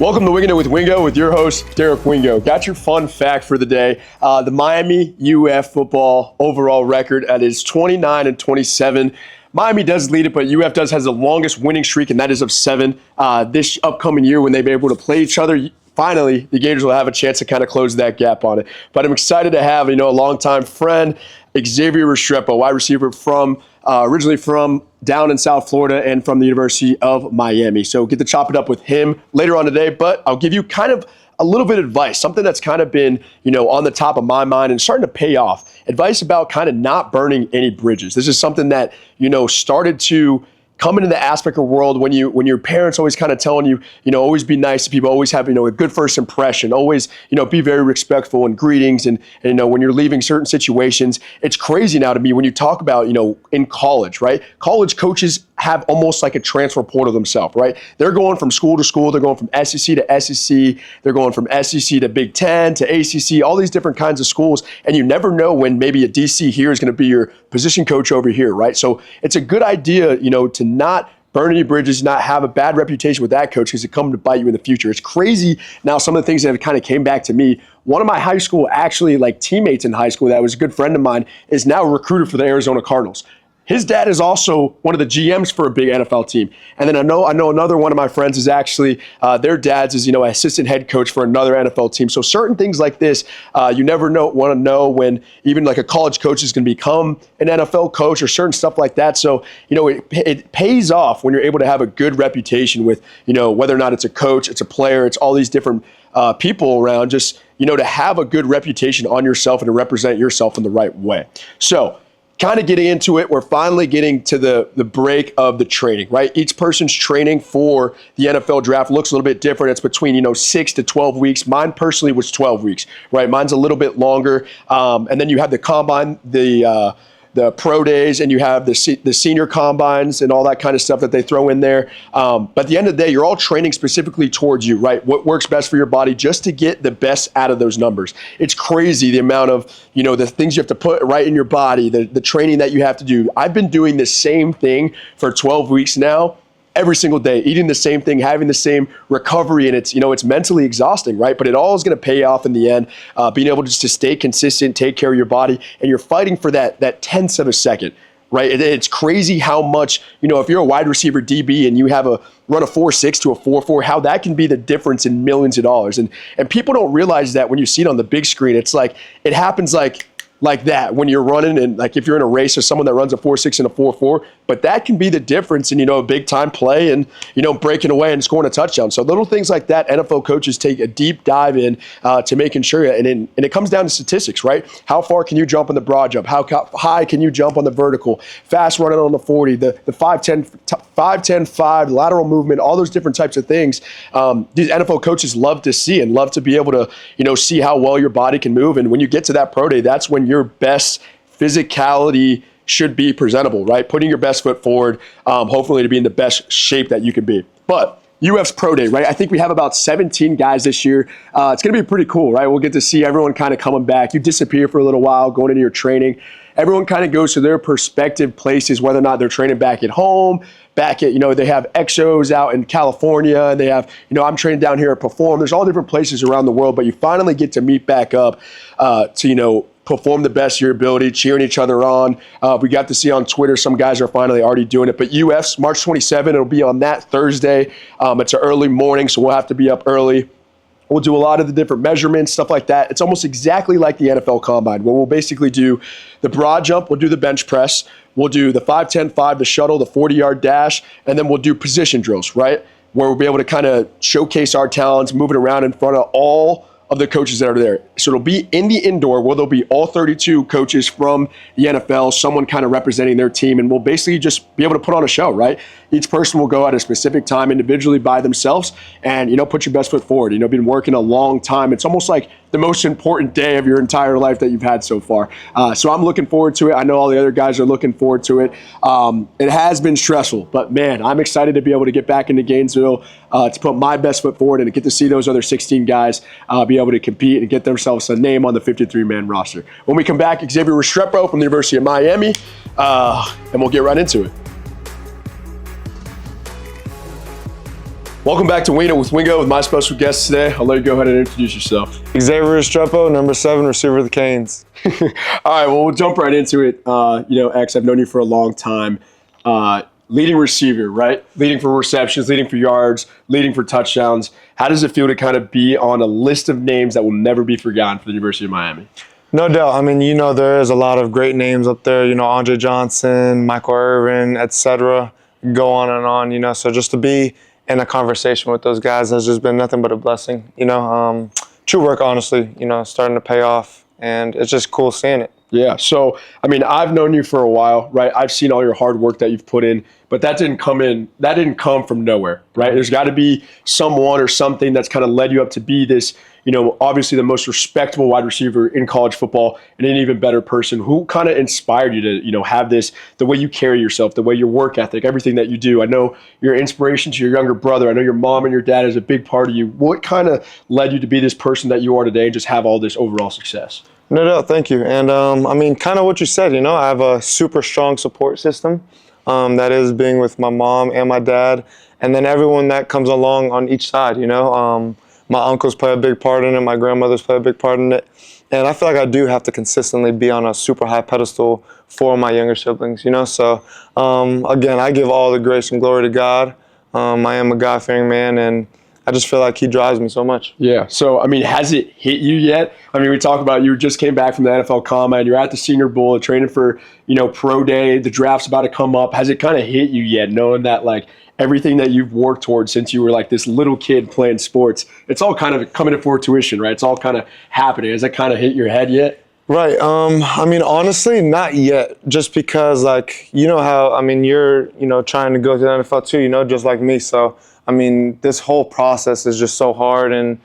Welcome to Winging It with Wingo with your host, Derek Wingo. Got your fun fact for the day. The Miami UF football overall record is 29-27. Miami does lead it, but UF has the longest winning streak, and that is of 7. This upcoming year when they'll be able to play each other, finally, the Gators will have a chance to kind of close that gap on it. But I'm excited to have, a longtime friend, Xavier Restrepo, wide receiver originally from down in South Florida and from the University of Miami. So get to chop it up with him later on today, but I'll give you kind of a little bit of advice, something that's kind of been, on the top of my mind and starting to pay off. Advice about kind of not burning any bridges. This is something that, started to come into the aspect of the world when your parents always kind of telling you, always be nice to people, always have, a good first impression, always, be very respectful in greetings. And when you're leaving certain situations, it's crazy now to me when you talk about, in college, right? College coaches have almost like a transfer portal themselves, right? They're going from school to school. They're going from SEC to SEC. They're going from SEC to Big Ten to ACC, all these different kinds of schools. And you never know when maybe a DC here is going to be your position coach over here, right? So it's a good idea, to not burn any bridges, not have a bad reputation with that coach because it come to bite you in the future. It's crazy now some of the things that have kind of came back to me. One of my high school, actually like teammates in high school that was a good friend of mine is now recruited for the Arizona Cardinals. His dad is also one of the GMs for a big NFL team. And then I know another one of my friends is actually, their dad's is, assistant head coach for another NFL team. So certain things like this, you never want to know when even like a college coach is going to become an NFL coach or certain stuff like that. So, it pays off when you're able to have a good reputation with, whether or not it's a coach, it's a player, it's all these different people around, just, to have a good reputation on yourself and to represent yourself in the right way. So, kind of getting into it, we're finally getting to the break of the training, right? Each person's training for the NFL draft looks a little bit different. It's between, 6 to 12 weeks. Mine personally was 12 weeks, right? Mine's a little bit longer. And then you have the combine, the pro days, and you have the senior combines and all that kind of stuff that they throw in there. But at the end of the day, you're all training specifically towards you, right? What works best for your body just to get the best out of those numbers. It's crazy the amount of, the things you have to put right in your body, the training that you have to do. I've been doing the same thing for 12 weeks now. Every single day, eating the same thing, having the same recovery, and it's mentally exhausting, right? But it all is going to pay off in the end. Being able just to stay consistent, take care of your body, and you're fighting for that tenths of a second, right? It's crazy how much, if you're a wide receiver DB and you have run a 4.6 to a 4.4, how that can be the difference in millions of dollars. And people don't realize that when you see it on the big screen. It's like it happens like that when you're running, and like if you're in a race with someone that runs a 4.6 and a 4.4, but that can be the difference in, a big time play and, breaking away and scoring a touchdown. So little things like that, NFL coaches take a deep dive in to making sure, and it comes down to statistics, right? How far can you jump on the broad jump? How high can you jump on the vertical? Fast running on the 40, the 5.10, 5, lateral movement, all those different types of things. These NFL coaches love to see and love to be able to, see how well your body can move. And when you get to that pro day, that's when your best physicality should be presentable, right? Putting your best foot forward, hopefully to be in the best shape that you can be. But UF's Pro Day, right? I think we have about 17 guys this year. It's going to be pretty cool, right? We'll get to see everyone kind of coming back. You disappear for a little while, going into your training. Everyone kind of goes to their perspective places, whether or not they're training back at home, back at, they have exos out in California, and they have, I'm training down here at Perform. There's all different places around the world, but you finally get to meet back up to, perform the best of your ability, cheering each other on. We got to see on Twitter, some guys are finally already doing it. But UF's March 27, it'll be on that Thursday. It's an early morning, so we'll have to be up early. We'll do a lot of the different measurements, stuff like that. It's almost exactly like the NFL Combine, where we'll basically do the broad jump, we'll do the bench press, we'll do the 5.10, 5, the shuttle, the 40-yard dash, and then we'll do position drills, right? Where we'll be able to kind of showcase our talents, move it around in front of all of the coaches that are there. So it'll be in the indoor where there'll be all 32 coaches from the NFL, someone kind of representing their team, and we'll basically just be able to put on a show, right? Each person will go at a specific time individually by themselves and, put your best foot forward. Been working a long time. It's almost like the most important day of your entire life that you've had so far. So I'm looking forward to it. I know all the other guys are looking forward to it. It has been stressful, but man, I'm excited to be able to get back into Gainesville, to put my best foot forward and to get to see those other 16 guys be able to compete and get themselves a name on the 53-man roster. When we come back, Xavier Restrepo from the University of Miami, and we'll get right into it. Welcome back to Wingo with my special guest today. I'll let you go ahead and introduce yourself. Xavier Restrepo, number 7, receiver of the Canes. All right, well, we'll jump right into it. X, I've known you for a long time. Leading receiver, right? Leading for receptions, leading for yards, leading for touchdowns. How does it feel to kind of be on a list of names that will never be forgotten for the University of Miami? No doubt. I mean, there is a lot of great names up there. Andre Johnson, Michael Irvin, etc. Go on and on. So just to be in a conversation with those guys has just been nothing but a blessing. True work, honestly. Starting to pay off, and it's just cool seeing it. Yeah. So, I mean, I've known you for a while, right? I've seen all your hard work that you've put in, but that didn't come from nowhere, right? There's got to be someone or something that's kind of led you up to be this, obviously the most respectable wide receiver in college football and an even better person. Who kind of inspired you to, have this, the way you carry yourself, the way your work ethic, everything that you do? I know you're an inspiration to your younger brother. I know your mom and your dad is a big part of you. What kind of led you to be this person that you are today and just have all this overall success? No doubt, thank you. And kind of what you said, I have a super strong support system. That is being with my mom and my dad, and then everyone that comes along on each side. My uncles play a big part in it. My grandmothers play a big part in it, and I feel like I do have to consistently be on a super high pedestal for my younger siblings. So again, I give all the grace and glory to God. I am a God-fearing man, and I just feel like he drives me so much. Yeah. So, I mean, has it hit you yet? I mean, we talk about you just came back from the NFL Combine. You're at the Senior Bowl, training for, pro day. The draft's about to come up. Has it kind of hit you yet, knowing that, like, everything that you've worked towards since you were, like, this little kid playing sports, it's all kind of coming to fruition, right? It's all kind of happening. Has that kind of hit your head yet? Right. Honestly, not yet. Just because, like, how, you're, trying to go to the NFL too, just like me. So, this whole process is just so hard and,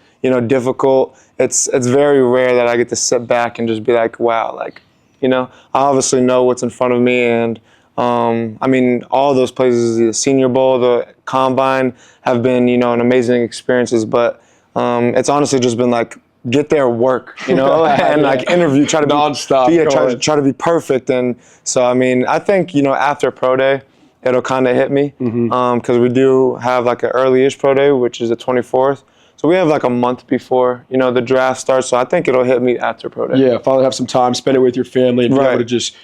difficult. It's very rare that I get to sit back and just be like, wow, like, I obviously know what's in front of me. And, all those places, the Senior Bowl, the Combine have been, an amazing experiences. But it's honestly just been like, get there, work, and like interview, try to be nonstop, try to be perfect. And so, I think, after pro day, it'll kind of hit me because we do have like an early-ish pro day, which is the 24th. So we have like a month before, the draft starts. So I think it'll hit me after pro day. Yeah, finally have some time, spend it with your family, and be able to just,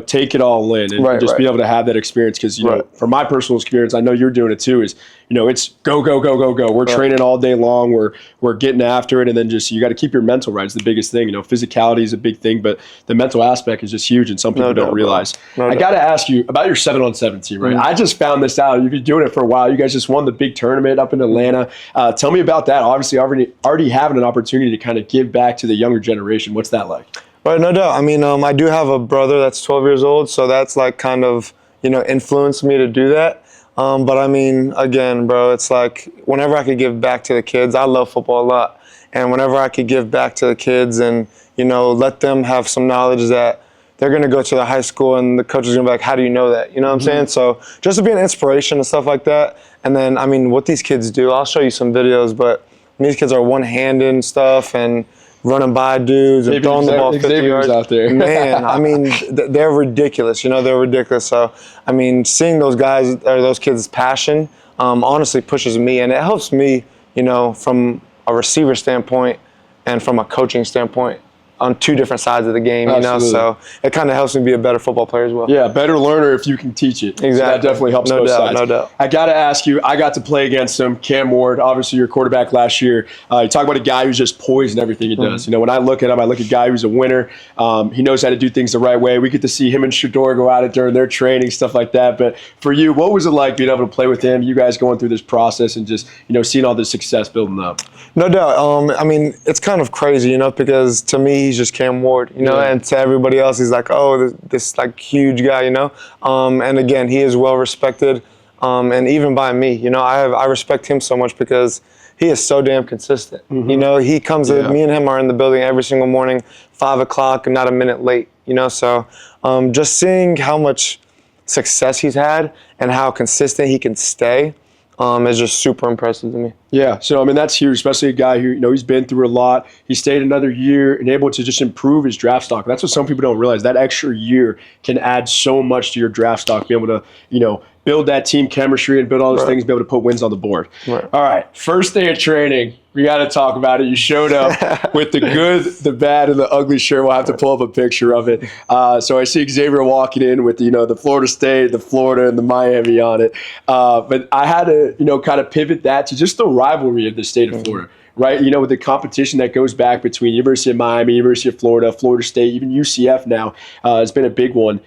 take it all in and just be able to have that experience. Because, from my personal experience, I know you're doing it too, is, it's go, go, go, go, go. We're training all day long. We're getting after it. And then just, you got to keep your mental right. It's the biggest thing. Physicality is a big thing, but the mental aspect is just huge. And some people don't realize. I got to ask you about your 7-on-7 team, right? I just found this out. You've been doing it for a while. You guys just won the big tournament up in Atlanta. Tell me about that. Obviously, already having an opportunity to kind of give back to the younger generation. What's that like? Right, no doubt. I do have a brother that's 12 years old, so that's like kind of, influenced me to do that. But again, bro, it's like whenever I could give back to the kids, I love football a lot. And whenever I could give back to the kids and, let them have some knowledge that they're going to go to the high school and the coach is going to be like, how do you know that? You know what I'm saying? So just to be an inspiration and stuff like that. And then, what these kids do, I'll show you some videos, but these kids are one-handed and stuff and running by dudes and throwing the ball 50 yards out there. Man, they're ridiculous. They're ridiculous. So, seeing those guys or those kids' passion honestly pushes me, and it helps me, from a receiver standpoint and from a coaching standpoint on two different sides of the game, so it kind of helps me be a better football player as well. Yeah, better learner if you can teach it. Exactly. So that definitely helps both sides. No doubt. I got to ask you, I got to play against him, Cam Ward, obviously your quarterback last year. You talk about a guy who's just poised in everything he does. When I look at him, I look at a guy who's a winner. He knows how to do things the right way. We get to see him and Shador go at it during their training, stuff like that. But for you, what was it like being able to play with him, you guys going through this process and just, seeing all this success building up? No doubt. It's kind of crazy, because to me, he's just Cam Ward, and to everybody else, he's like, oh, this like huge guy, and again, he is well respected, and even by me, I respect him so much because he is so damn consistent. He comes in, me and him are in the building every single morning, 5 o'clock, and not a minute late, so just seeing how much success he's had and how consistent he can stay is just super impressive to me. Yeah, so that's huge, especially a guy who, he's been through a lot. He stayed another year and able to just improve his draft stock. That's what some people don't realize. That extra year can add so much to your draft stock, be able to, build that team chemistry and build all those Right. things, be able to put wins on the board. Right. All right, first day of training, we got to talk about it. You showed up with the good, the bad, and the ugly shirt. We'll have to pull up a picture of it. So I see Xavier walking in with, the Florida State, the Florida, and the Miami on it. But I had to, kind of pivot that to just the rivalry of the state of Florida. Right, with the competition that goes back between University of Miami, University of Florida, Florida State, even UCF now, it's been a big one.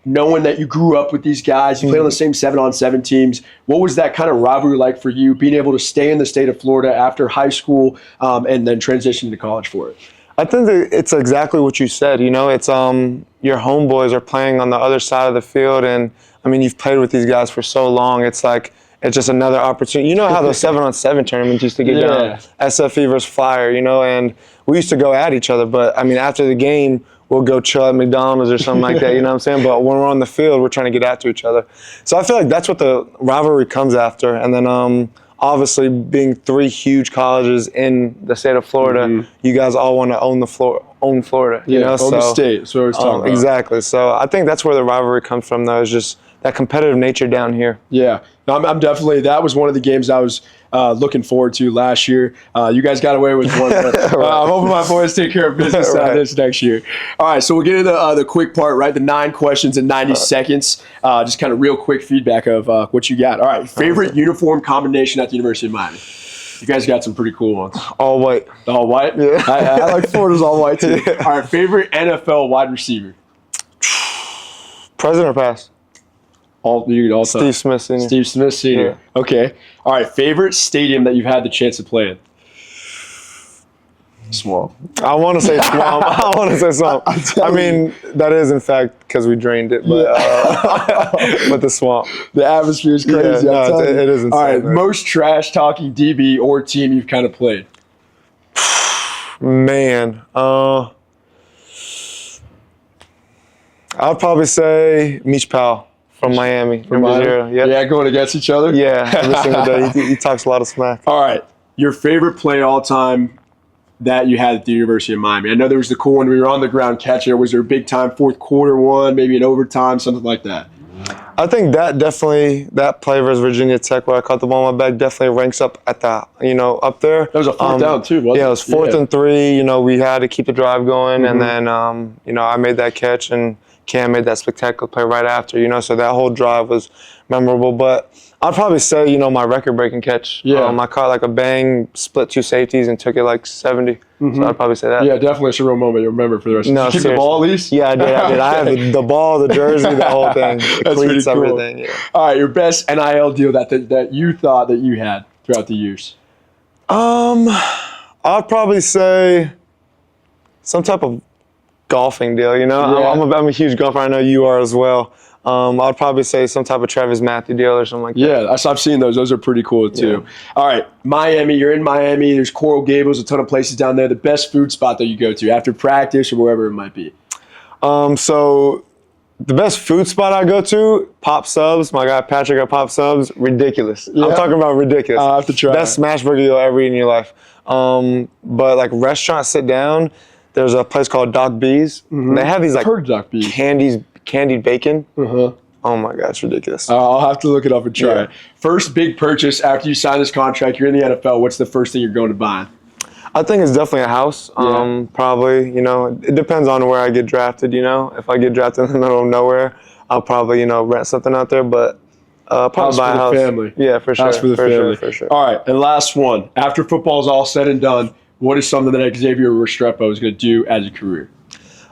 Knowing that you grew up with these guys, you played on the same 7-on-7 teams. What was that kind of rivalry like for you, being able to stay in the state of Florida after high school and then transition to college for it? I think that it's exactly what you said. It's your homeboys are playing on the other side of the field, and I mean, you've played with these guys for so long. It's like it's just another opportunity. You know how those 7-on-7 tournaments used to get down, SFE versus Flyer, and we used to go at each other. But I mean, after the game, we'll go chill at McDonald's or something like that. You know what I'm saying? But when we're on the field, we're trying to get after each other. So I feel like that's what the rivalry comes after. And then obviously being 3 huge colleges in the state of Florida, you guys all want to own Florida. Own the state. That's what I was talking about. Exactly. So I think that's where the rivalry comes from, though, is just that competitive nature down here. Yeah. No, I'm definitely, that was one of the games I was looking forward to last year. You guys got away with one. But, I'm hoping my boys take care of business on this next year. All right, so we'll get into the quick part, right? The 9 questions in 90 seconds. Just kind of real quick feedback of what you got. All right, favorite uniform combination at the University of Miami? You guys got some pretty cool ones. All white. All white? Yeah. I like Florida's all white too. Yeah. All right, favorite NFL wide receiver? Present or past? Steve Smith Sr. Steve Smith Sr. Yeah. Okay. All right. Favorite stadium that you've had the chance to play in? Swamp. I want to say Swamp. I want to say Swamp. I mean, that is, in fact, because we drained it, but the Swamp. The atmosphere is crazy. Yeah, no, it is insane. All right. Man. Most trash-talking DB or team you've kind of played? Man. I'd probably say Meech Powell. From Miami. From Miami? Yep. Yeah, going against each other? Yeah, every single day. He talks a lot of smack. All right. Your favorite play all time that you had at the University of Miami? I know there was the cool one where you were on the ground catcher. Was there a big time fourth quarter one, maybe an overtime, something like that? I think that play versus Virginia Tech where I caught the ball in my back definitely ranks up at the, up there. That was a fourth down too, wasn't it? Yeah, it was 4th and 3. We had to keep the drive going, and then, I made that catch, and Cam made that spectacular play right after, so that whole drive was memorable. But I'd probably say, my record-breaking catch. Yeah. I caught like a bang, split 2 safeties, and took it like 70. So I'd probably say that. Yeah, definitely a surreal moment you'll remember for the rest of No, Did you keep seriously. the ball at least? Yeah, I did. I have the ball, the jersey, the whole thing. The That's cleats, pretty cool. everything. Yeah. All right, your best NIL deal that you thought that you had throughout the years? I'd probably say some type of golfing deal, Yeah. I'm a huge golfer. I know you are as well. I'd probably say some type of Travis Matthew deal or something like that. Yeah, I've seen those. Those are pretty cool too. Yeah. All right, Miami. You're in Miami. There's Coral Gables, a ton of places down there. The best food spot that you go to after practice or wherever it might be. So the best food spot I go to, Pop Subs. My guy Patrick at Pop Subs, ridiculous. Yeah. I'm talking about ridiculous. I'll have to try. Best smash burger you'll ever eat in your life. But like restaurant sit down, there's a place called Doc B's. They have these like Heard of Doc B's. candied bacon. Uh-huh. Oh my God, it's ridiculous. I'll have to look it up and try Yeah. it. First big purchase after you sign this contract, you're in the NFL. What's the first thing you're going to buy? I think it's definitely a house. Yeah. Probably, it depends on where I get drafted, If I get drafted in the middle of nowhere, I'll probably, rent something out there, but probably House buy for a the house. family. Yeah, for sure. House for the family. For sure. All right, and last one. After football's all said and done, what is something that Xavier Restrepo is going to do as a career?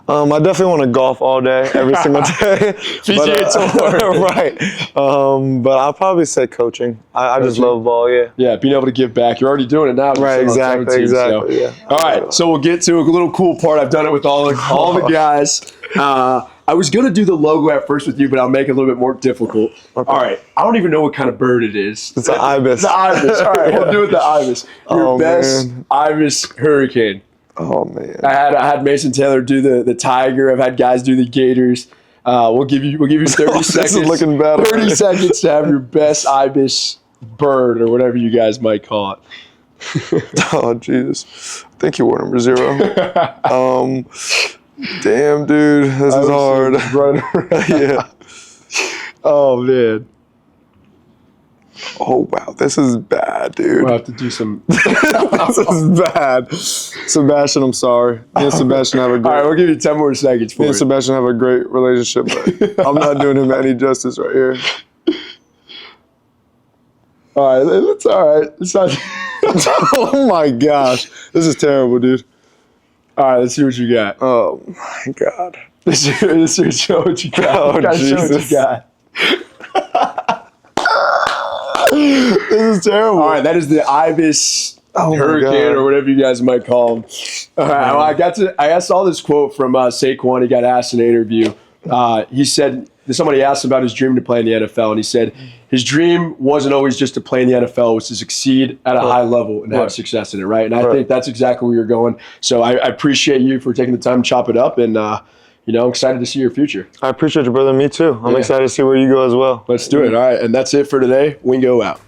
I definitely want to golf all day, every single day. PGA Tour. Right. But I'll probably say coaching. I just love ball, yeah. Yeah, being able to give back. You're already doing it now. Right, exactly, yeah. All right, so we'll get to a little cool part. I've done it with all the guys. I was going to do the logo at first with you, but I'll make it a little bit more difficult. Okay. All right, I don't even know what kind of bird it is. It's an ibis. The ibis. All right, we'll do it the ibis. Your best man. ibis hurricane. Oh, man. I had Mason Taylor do the tiger. I've had guys do the gators. We'll give you 30 seconds. This is looking bad. 30 seconds to have your best ibis bird or whatever you guys might call it. Oh, Jesus. I think you wore number 0. Damn, dude. This is hard. Right around. Yeah. Oh man. Oh, wow. This is bad, dude. We'll have to do some. This is bad. Sebastian, I'm sorry. Me and Sebastian have a All great. right, we'll give you 10 more seconds for Me and it. Sebastian have a great relationship, but I'm not doing him any justice right here. All right, it's all right. It's not. Oh my gosh, this is terrible, dude. All right, let's see what you got. Oh my god. Let's show what you got. Oh, Gotta show what you Jesus. got. This is terrible. All right, that is the Ibis my Hurricane God. or whatever you guys might call him. All right, well, I saw this quote from Saquon. He got asked in an interview. He said, somebody asked him about his dream to play in the NFL, and he said his dream wasn't always just to play in the NFL, it was to succeed at a high level and have success in it, right? And I think that's exactly where you're going. So I appreciate you for taking the time to chop it up, and I'm excited to see your future. I appreciate you, brother. Me too. I'm excited to see where you go as well. Let's do it. All right, and that's it for today. Wingo out.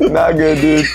Not good, dude.